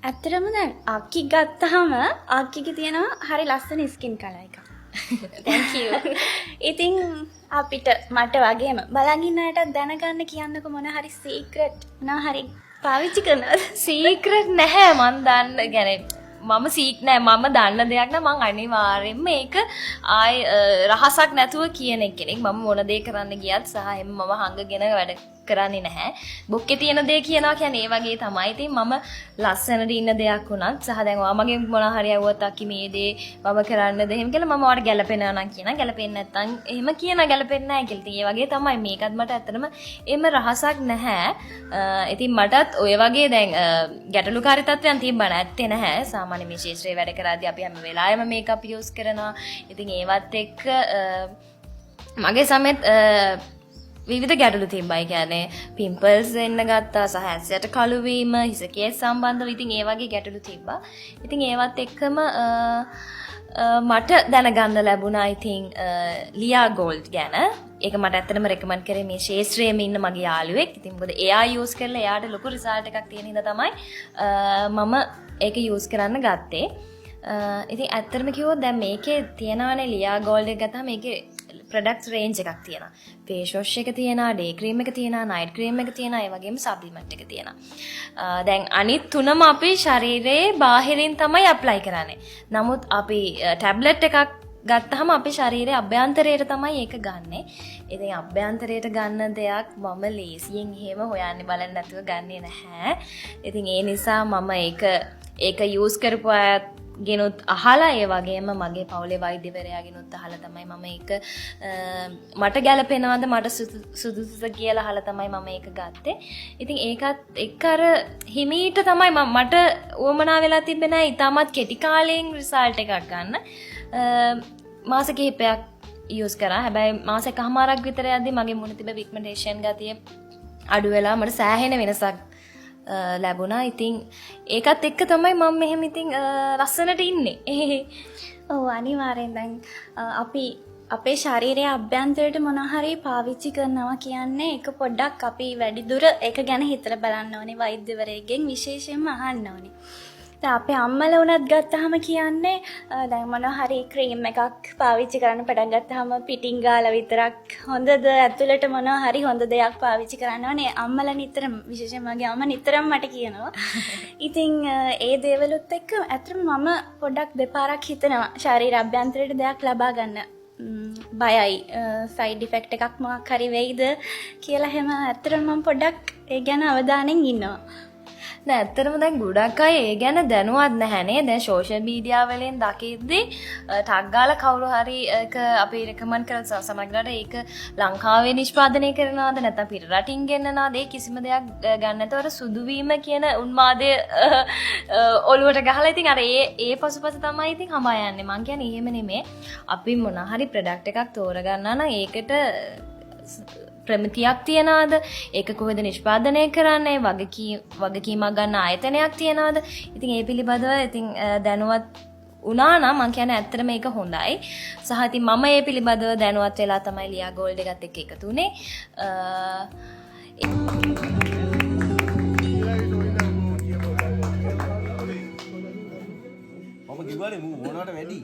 ඇත්තටම දැන් අක්කි ගත්තාම අක්කිගේ තියෙනවා හරි ලස්සන ස්කින් කලර් එකක්. Thank you. ඉතින් අපිට මට වගේම බලන් ඉන්න අයටත් දැනගන්න කියන්නකො මොන හරි සීක්‍රට් මොනවා හරි පාවිච්චි කරනවද? සීක්‍රට් නැහැ මන් දන්න ගැන මම සීක් නෑ මම දන්න දෙයක් නම් මං අනිවාර්යෙන්ම මේක ආයි රහසක් නැතුව කියන කෙනෙක් මම මොන දේ කරන්න ගියත් සහ මම හංගගෙන වැඩ කරන්නේ නැහැ. බොක්කේ තියෙන දේ කියනවා කියන්නේ ඒ වගේ තමයි. ඉතින් මම ලස්සනට ඉන්න දෙයක් වුණත් සහ දැන් ඔයාමගේ මොන හරි ඇහුවත් අක්කි මේ දේ මම කරන්නද එහෙම කියලා මම ඔයාලට ගැළපෙනවා නම් කියනවා. ගැළපෙන්නේ නැත්නම් එහෙම කියනවා ගැළපෙන්නේ නැහැ කියලා. ඉතින් ඒ වගේ තමයි මේකත් මට ඇත්තටම එහෙම රහසක් නැහැ. ඉතින් මටත් ඔය වගේ දැන් ගැටලුකාරී තත්ත්වයන් තිබ්බා නැත්තේ නැහැ. සාමාන්‍ය මේ ශේෂ්ත්‍රයේ වැඩ කරද්දී අපි හැම වෙලාවෙම මේකප් යූස් කරනවා. ඉතින් ඒවත් එක්ක මගේ සමෙත් විවිධ ගැටලු තිබ්බයි. කියන්නේ පිම්පල්ස් එන්න ගත්තා සහ ඇස් යට කළු වීම හිසකේස් සම්බන්ධව ඉතින් ඒ වගේ ගැටලු තිබ්බා. ඉතින් ඒවත් එක්කම මට දැනගන්න ලැබුණා ඉතින් ලියා ගෝල්ඩ් ගැන. ඒක මට ඇත්තටම රෙකමන්ඩ් කරේ මේ ශේෂ්ත්‍රයේම ඉන්න මගේ යාළුවෙක්. ඉතින් මොකද එයා යූස් කරලා එයාට ලොකු රිසල්ට් එකක් තියෙන හින්දා තමයි මම ඒක යූස් කරන්න ගත්තේ. ඉතින් ඇත්තටම කිව්වොත් දැන් මේකේ තියනවානේ ලියා ගෝල්ඩ් එක ගත්තාම මේකේ ප්‍රොඩක්ට්ස් රේන්ජ් එකක් තියෙනවා. ෆේස් වොෂ් එක තියෙනවා, ඩේ ක්‍රීම් එක තියෙනවා, නයිට් ක්‍රීම් එක තියෙනවා, ඒ වගේම සප්ලිමන්ට් එක තියෙනවා. දැන් අනිත් තුනම අපේ ශරීරයේ බාහිරින් තමයි ඇප්ලයි කරන්නේ. නමුත් අපි ටැබ්ලට් එකක් ගත්තාම අපේ ශරීරයේ අභ්‍යන්තරයට තමයි ඒක ගන්නෙ. ඉතින් අභ්‍යන්තරයට ගන්න දෙයක් මම ලේසියෙන් එහෙම හොයන්නේ බලන්න නැතුව ගන්නෙ නැහැ. ඉතින් ඒ නිසා මම ඒක යූස් කරපු අයත් ගෙනුත් අහලා ඒ වගේම මගේ පවුලේ වෛද්‍යවරයා ගෙනුත් අහලා තමයි මම ඒක මට ගැළපෙනවද මට සුදුසුද කියලා අහලා තමයි මම ඒක ගත්තේ. ඉතින් ඒකත් එක්ක අර හිමීට තමයි මට උවමනා වෙලා තිබෙන්නේ නැහැ ඊටමත් කෙටි කාලයෙන් රිසල්ට් එකක් ගන්න. මාස කිහිපයක් යූස් කරා. හැබැයි මාසෙකමාරක් විතර යද්දි මගේ මුණ තිබෙ පිග්මන්ටේෂන් ගතිය අඩු වෙලා මට සෑහෙන වෙනසක් ලැබුණා. ඉතින් ඒකත් එක්ක තමයි මම මෙහෙම ඉතින් ලස්සනට ඉන්නේ. ඔව් අනිවාර්යෙන් දැන් අපි අපේ ශරීරයේ අභ්‍යන්තරයට මොන හරි පාවිච්චි කරනවා කියන්නේ ඒක පොඩ්ඩක් අපි වැඩි දුර ඒක ගැන හිතලා බලන්න ඕනේ. වෛද්‍යවරයෙක්ගෙන් විශේෂයෙන්ම අහන්න ඕනේ. දැන් අපේ අම්මලා උනත් ගත්තාම කියන්නේ දැන් මොන හරි ක්‍රීම් එකක් පාවිච්චි කරන්න පටන් ගත්තාම පිටින් ගාලා විතරක් හොඳද ඇතුළට මොන හරි හොඳ දෙයක් පාවිච්චි කරන්න ඕනේ. අම්මලා නිතරම විශේෂයෙන්ම මගේ අම්මා නිතරම මට කියනවා. ඉතින් ඒ දේවලුත් එක්ක ඇත්තටම මම පොඩ්ඩක් දෙපාරක් හිතනවා ශරීර අභ්‍යන්තරයට දෙයක් ලබා ගන්න. බයයි සයිඩ් ඉෆෙක්ට් එකක් මොකක් හරි වෙයිද කියලා හැම ඇත්තටම මම පොඩ්ඩක් ඒ ගැන අවධානයෙන් ඉන්නවා. නෑ ඇත්තටම දැන් ගොඩක් අය ඒ ගැන දැනුවත් නැහැනේ. දැන් සෝෂල් මීඩියා වලින් දකිද්දි ටග් ගාලා කවුරු හරි ඒක අපි රෙකමන්ඩ් කරලා සමහරවිට ඒක ලංකාවේ නිෂ්පාදනය කරනවාද නැත්නම් පිට රටින් ගෙන්නනවාද ඒ කිසිම දෙයක් ගන්න නැතුව අර සුදු වීම කියන උන්මාදය ඔලුවට ගහලා ඉතින් අර ඒ පසුපස තමයි ඉතින් හඹා යන්නේ. මං කියන්නේ එහෙම නෙමෙයි. අපි මොන හරි ප්‍රොඩක්ට් එකක් තෝරගන්නා නම් ඒකට ප්‍රමිතියක් තියනවාද? ඒක කොහෙද නිෂ්පාදනය කරන්නේ? වගකීමක් ගන්න ආයතනයක් තියනවාද? ඉතින් ඒ පිළිබඳව ඉතින් දැනුවත් වුණා නම් මම කියන්නේ ඇත්තටම මේක හොඳයි. සහ ඉතින් මම ඒ පිළිබඳව දැනුවත් වෙලා තමයි ලියා ගෝල්ඩ් එකත් එක්ක එකතු වුනේ. මම කිව්වනේ මූ මොනවට වැඩි